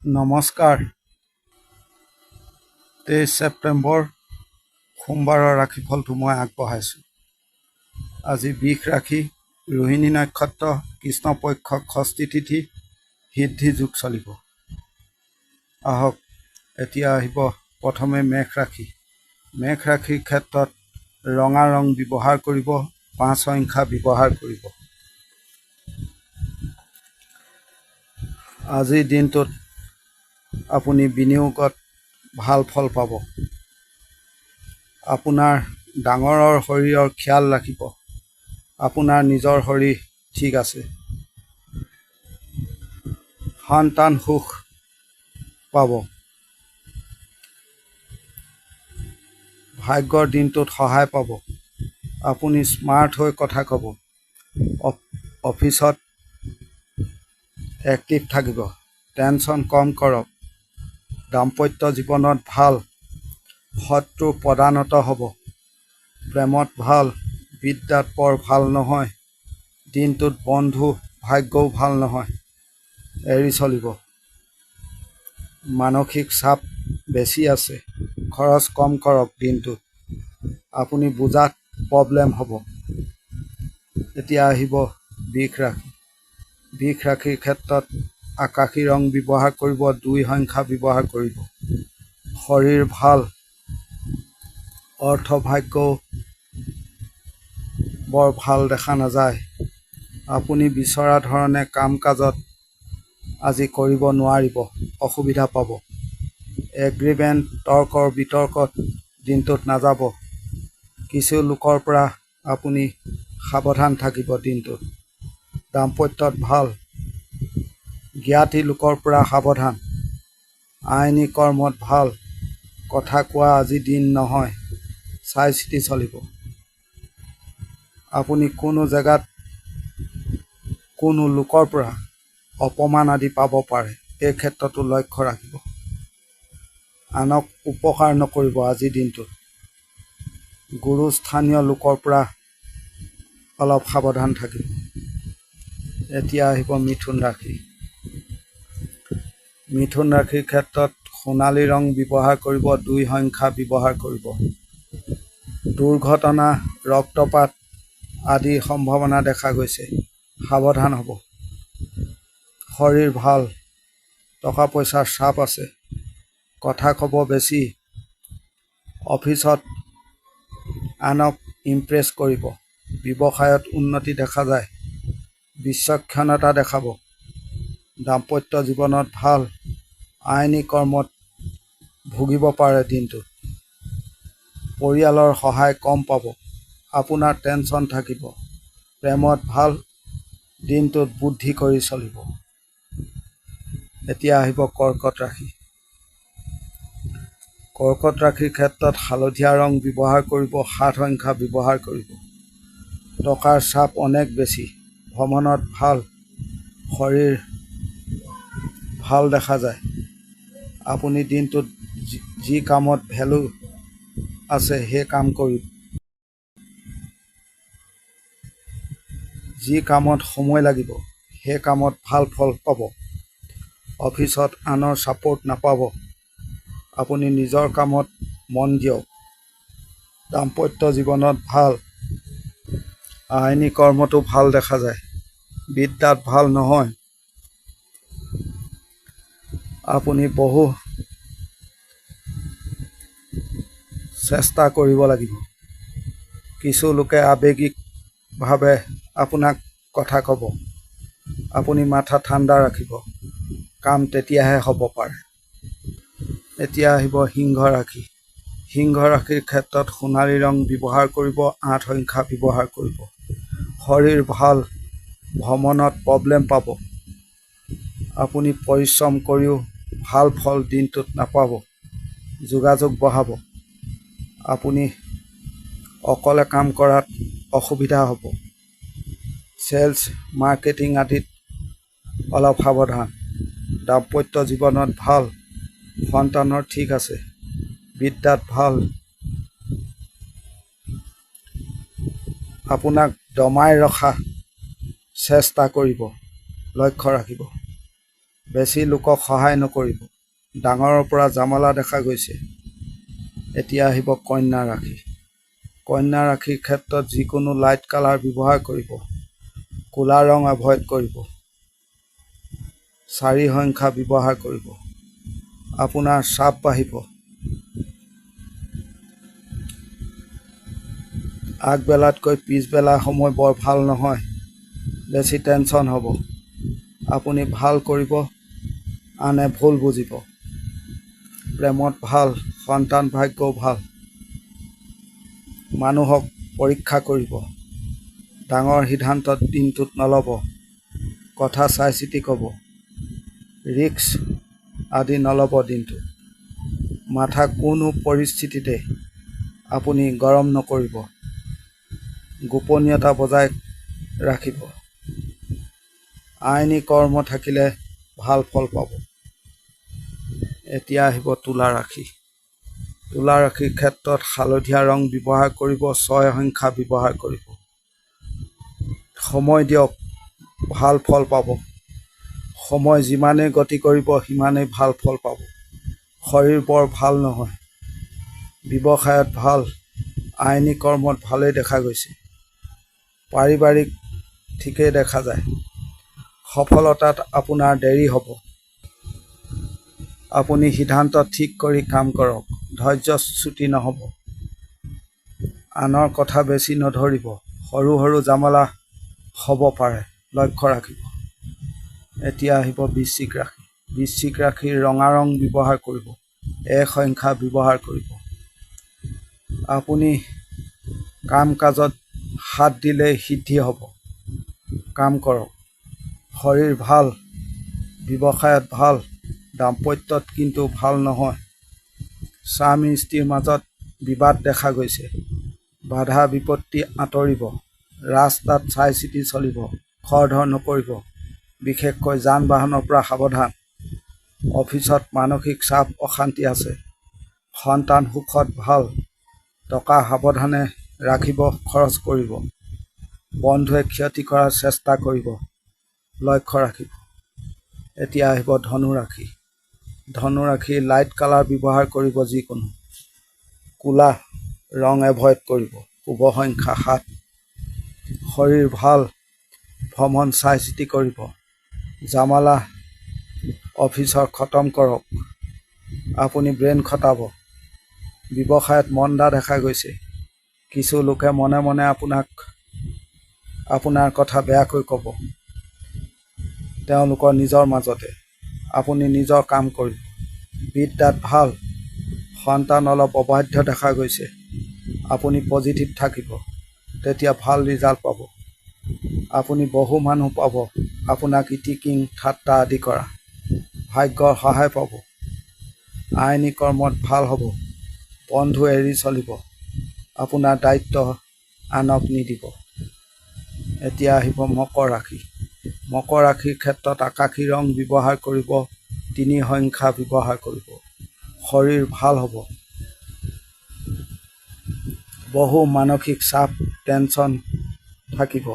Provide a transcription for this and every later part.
নমস্কাৰ। 23 ছেপ্টেম্বৰ সোমবাৰৰ ৰাশিফলটো মই আগবঢ়াইছোঁ। আজি বিষ ৰাশি, ৰোহিণী নক্ষত্ৰ, কৃষ্ণপক্ষ ষষ্ঠী তিথি, সিদ্ধি যোগ চলিব। আহক এতিয়া আহিব প্ৰথমে মেঘ ৰাশি। মেঘ ৰাশিৰ ক্ষেত্ৰত ৰঙা ৰং ব্যৱহাৰ কৰিব, 5 সংখ্যা ব্যৱহাৰ কৰিব। আজিৰ দিনটোত আপুনি বিনিয়োগত ভাল ফল পাব। আপোনাৰ ডাঙৰৰ শৰীৰৰ খিয়াল ৰাখিব। আপোনাৰ নিজৰ শৰীৰ ঠিক আছে। সন্তান সুখ পাব। ভাগ্যৰ দিনটোত সহায় পাব। আপুনি স্মাৰ্ট হৈ কথা ক'ব। অফিচত এক্টিভ থাকিব। টেনশ্যন কম কৰক। দাম্পত্য জীৱনত ভাল। শত্ৰু প্ৰধানত হ'ব। প্ৰেমত ভাল, বিদ্যাত বৰ ভাল নহয়। দিনটোত বন্ধু ভাগ্যও ভাল নহয়, এৰি চলিব। মানসিক চাপ বেছি আছে, খৰচ কম কৰক। দিনটোত আপুনি বুজাত প্ৰব্লেম হ'ব। এতিয়া আহিব বৃষ ৰাশি। বৃষ ৰাশিৰ ক্ষেত্ৰত আকাশী ৰং ব্যৱহাৰ কৰিব, 2 সংখ্যা ব্যৱহাৰ কৰিব। শৰীৰ ভাল, অৰ্থ ভাগ্যও বৰ ভাল দেখা নাযায়। আপুনি বিচৰা ধৰণে কাম কাজত আজি কৰিব নোৱাৰিব, অসুবিধা পাব। এগ্ৰিমেণ্ট, তৰ্কৰ বিতৰ্কত দিনটোত নাযাব। কিছু লোকৰ পৰা আপুনি সাৱধান থাকিব দিনটোত। দাম্পত্যত ভাল। জ্ঞাতি লোকৰ পৰা সাৱধান। আইনী কৰ্মত ভাল। কথা কোৱা আজি দিন নহয়, চাই চিতি চলিব। আপুনি কোনো জেগাত কোনো লোকৰ পৰা অপমান আদি পাব পাৰে, এই ক্ষেত্ৰতো লক্ষ্য ৰাখিব। আনক উপকাৰ নকৰিব আজিৰ দিনটোত। গুৰুস্থানীয় লোকৰ পৰা অলপ সাৱধান থাকিব। এতিয়া আহিব মিথুন ৰাশি। মিথুন ৰাশিৰ ক্ষেত্ৰত সোণালী ৰং ব্যৱহাৰ কৰিব, 2 সংখ্যা ব্যৱহাৰ কৰিব। দুৰ্ঘটনা, ৰক্তপাত আদিৰ সম্ভাৱনা দেখা গৈছে, সাৱধান হ'ব। শৰীৰ ভাল, টকা পইচাৰ চাপ আছে, কথা ক'ব বেছি। অফিচত আনক ইমপ্ৰেছ কৰিব। ব্যৱসায়ত উন্নতি দেখা যায়, বিচক্ষণতা দেখাব। দাম্পত্য জীৱনত ভাল। আইনী কৰ্মত ভুগিব পাৰে দিনটোত। পৰিয়ালৰ সহায় কম পাব। আপোনাৰ টেনশ্যন থাকিব। প্ৰেমত ভাল, দিনটোত বুদ্ধি কৰি চলিব। এতিয়া আহিব কৰ্কট ৰাশি। কৰ্কট ৰাশিৰ ক্ষেত্ৰত হালধীয়া ৰং ব্যৱহাৰ কৰিব, 7 সংখ্যা ব্যৱহাৰ কৰিব। টকাৰ চাপ অনেক বেছি। ভ্ৰমণত ভাল। শৰীৰ ভাল দেখা যায়। আপুনি দিনটোত যি কামত ভেলু আছে সেই কাম কৰিব। যি কামত সময় লাগিব সেই কামত ভাল ফল পাব। অফিচত আনৰ ছাপোৰ্ট নাপাব। আপুনি নিজৰ কামত মন দিয়ক। দাম্পত্য জীৱনত ভাল। আইনী কৰ্মতো ভাল দেখা যায়। বিদ্যাত ভাল নহয়। আপুনি বহু চেষ্টা কৰিব লাগিব। কিছু লোকে আৱেগিকভাৱে আপোনাক কথা ক'ব। আপুনি মাথা ঠাণ্ডা ৰাখিব। কাম তেতিয়াহে হ'ব পাৰে। এতিয়া আহিব সিংহ ৰাশি। সিংহ ৰাশিৰ ক্ষেত্ৰত সোণালী ৰং ব্যৱহাৰ কৰিব, 8 সংখ্যা ব্যৱহাৰ কৰিব। শৰীৰ ভাল। ভ্ৰমণত প্ৰব্লেম পাব। আপুনি পৰিশ্ৰম কৰিও ভাল ফল দিনটোত নাপাব। যোগাযোগ বঢ়াব। আপুনি অকলে কাম কৰাত অসুবিধা হ'ব। চেলছ, মাৰ্কেটিং আদিত অলপ সাৱধান। দাম্পত্য জীৱনত ভাল। সন্তানৰ ঠিক আছে। বিদ্যাত ভাল। আপোনাক দমাই ৰখা চেষ্টা কৰিব, লক্ষ্য ৰাখিব। বেছি লোকক সহায় নকৰিব। ডাঙৰৰ পৰা জামালা দেখা গৈছে। এতিয়া আহিব কন্যা ৰাশি। কন্যা ৰাশিৰ ক্ষেত্ৰত যিকোনো লাইট কালাৰ ব্যৱহাৰ কৰিব। ক'লা ৰং এভইড কৰিব। 4 সংখ্যা ব্যৱহাৰ কৰিব। আপোনাৰ চাপ বাঢ়িব। আগবেলাতকৈ পিছবেলা সময় বৰ ভাল নহয়। বেছি টেনশ্যন হ'ব। আপুনি ভাল কৰিব, আনে ভুল বুজিব। প্ৰেমত ভাল, সন্তান ভাগ্যও ভাল। মানুহক পৰীক্ষা কৰিব। ডাঙৰ সিদ্ধান্তত দিনটোত নল'ব। কথা চাই চিতি ক'ব। ৰিস্ক আদি নল'ব দিনটোত। মাথা কোনো পৰিস্থিতিতে আপুনি গৰম নকৰিব। গোপনীয়তা বজাই ৰাখিব। আইনী কৰ্ম থাকিলে ভাল ফল পাব। এতিয়া আহিব তুলা ৰাশি। তুলা ৰাশিৰ ক্ষেত্ৰত হালধীয়া ৰং ব্যৱহাৰ কৰিব। 6 সংখ্যা ব্যৱহাৰ কৰিব। সময় দিয়ক, ভাল ফল পাব। সময় যিমানেই গতি কৰিব সিমানেই ভাল ফল পাব। শৰীৰ বৰ ভাল নহয়। ব্যৱসায়ত ভাল, আইনী কৰ্মত ভালেই দেখা গৈছে। পাৰিবাৰিক ঠিকেই দেখা যায়। সফলতাত আপোনাৰ দেৰি হ'ব। আপুনি সিদ্ধান্ত ঠিক কৰি কাম কৰক। ধৈৰ্যচ্যুতি নহ'ব। আনৰ কথা বেছি নধৰিব। সৰু সৰু জামালা হ'ব পাৰে, লক্ষ্য ৰাখিব। এতিয়া আহিব বৃশ্চিক ৰাশি। বৃশ্চিক ৰাশিৰ ৰঙা ৰং ব্যৱহাৰ কৰিব। 1 সংখ্যা ব্যৱহাৰ কৰিব। আপুনি কাম কাজত হাত দিলেই সিদ্ধি হ'ব। কাম কৰক। শৰীৰ ভাল, ব্যৱসায়ত ভাল, দাম্পত্যত কিন্তু ভাল নহয়। স্বামী স্ত্ৰীৰ মাজত বিবাদ দেখা গৈছে। বাধা বিপত্তি আঁতৰিব। ৰাস্তাত চাই চিতি চলিব। খৰধৰ নকৰিব। বিশেষকৈ যান বাহনৰ পৰা সাৱধান। অফিচত মানসিক চাপ অশান্তি আছে। সন্তান সুখত ভাল। টকা সাৱধানে ৰাখিব, খৰচ কৰিব। বন্ধুৱে ক্ষতি কৰাৰ চেষ্টা কৰিব, লক্ষ্য ৰাখিব। এতিয়া আহিব ধনু ৰাশি। ধনু ৰাশি লাইট কালাৰ ব্যৱহাৰ কৰিব। যিকোনো ক'লা ৰং এভইড কৰিব। শুভ সংখ্যা 7। শৰীৰ ভাল, ভ্ৰমণ চাই চিতি কৰিব। জামালা অফিচৰ খতম কৰক। আপুনি ব্ৰেইন খটাব। ব্যৱসায়ত মন্দা দেখা গৈছে। কিছু লোকে মনে মনে আপোনাৰ কথা বেয়াকৈ ক'ব। তেওঁলোকৰ নিজৰ মাজতে। আপুনি নিজৰ কাম কৰিব। বিদ্যাত ভাল, সন্তান অলপ অবাধ্য দেখা গৈছে। আপুনি পজিটিভ থাকিব, তেতিয়া ভাল ৰিজাল্ট পাব। আপুনি বহু মানুহ পাব আপোনাক ইটিকিং ঠাট্টা আদি কৰা। ভাগ্যৰ সহায় পাব। আইনী কৰ্মত ভাল হ'ব। বন্ধু এৰি চলিব। আপোনাৰ দায়িত্ব আনক নিদিব। এতিয়া আহিব মকৰ ৰাশি। মকৰ ৰাশিৰ ক্ষেত্ৰত আকাশী ৰং ব্যৱহাৰ কৰিব। 3 সংখ্যা ব্যৱহাৰ কৰিব। শৰীৰ ভাল হ'ব। বহু মানসিক চাপ, টেনশ্যন থাকিব।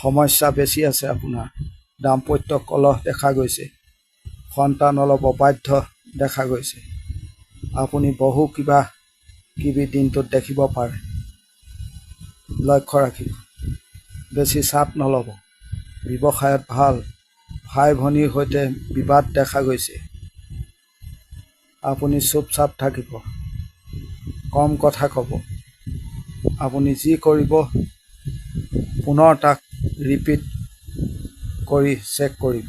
সমস্যা বেছি আছে আপোনাৰ। দাম্পত্য কলহ দেখা গৈছে। সন্তান অলপ অবাধ্য দেখা গৈছে। আপুনি বহু কিবা কিবি দিনটোত দেখিব পাৰে, লক্ষ্য ৰাখিব। বেছি চাপ নল'ব। ব্যৱসায়ত ভাল, ভাই ভনীৰ সৈতে বিবাদ দেখা গৈছে। আপুনি চুপচাপ থাকিব, কম কথা ক'ব। আপুনি যি কৰিব পুনৰ তাক ৰিপিট কৰি চেক কৰিব।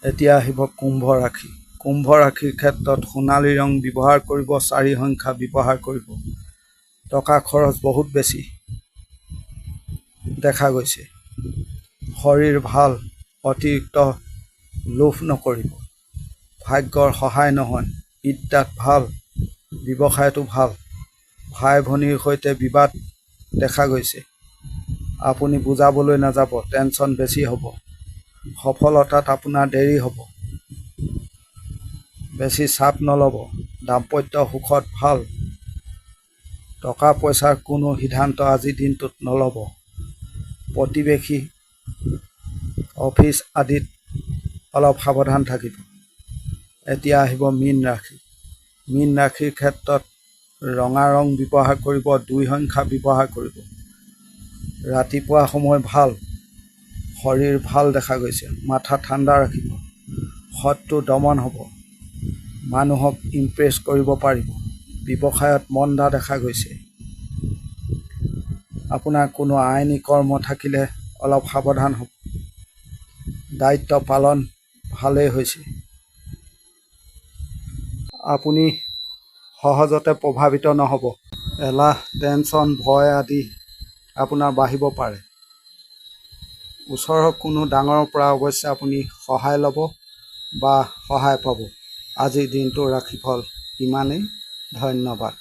এতিয়া আহিব কুম্ভ ৰাশি। কুম্ভ ৰাশিৰ ক্ষেত্ৰত সোণালী ৰং ব্যৱহাৰ কৰিব। 4 সংখ্যা ব্যৱহাৰ কৰিব। টকা খৰচ বহুত বেছি দেখা গৈছে। শৰীৰ ভাল, অতিৰিক্ত লোভ নকৰিব। ভাগ্যৰ সহায় নহয়। বিদ্যাত ভাল, ব্যৱসায়তো ভাল। ভাই ভনীৰ সৈতে বিবাদ দেখা গৈছে। আপুনি বুজাবলৈ নাযাব, টেনশ্যন বেছি হ'ব। সফলতাত আপোনাৰ দেৰি হ'ব। বেছি চাপ নল'ব। দাম্পত্য সুখত ভাল। টকা পইচাৰ কোনো সিদ্ধান্ত আজিৰ দিনটোত নল'ব। প্ৰতিবেশী অফিচ আদিত অলপ সাৱধান থাকিব। এতিয়া আহিব মীন ৰাশি। মীন ৰাশিৰ ক্ষেত্ৰত ৰঙা ৰং ব্যৱহাৰ কৰিব, 2 সংখ্যা ব্যৱহাৰ কৰিব। ৰাতিপুৱা সময় ভাল, শৰীৰ ভাল দেখা গৈছে, মাথা ঠাণ্ডা ৰাখিব, শত্ৰু দমন হ'ব, মানুহক ইমপ্ৰেছ কৰিব পাৰিব, ব্যৱসায়ত মন্দা দেখা গৈছে। আপোনাৰ কোনো আইনী কৰ্ম থাকিলে অলপ সাৱধান হ'ব। দায়িত্ব পালন ভালেই হৈছে। আপুনি সহজতে প্ৰভাৱিত নহ'ব। এলাহ, টেনচন, ভয় আদি আপোনাৰ বাঢ়িব পাৰে। ওচৰৰ কোনো ডাঙৰৰ পৰা অৱশ্যে আপুনি সহায় ল'ব বা সহায় পাব। আজিৰ দিনটোৰ ৰাশিফল ইমানেই। ধন্যবাদ।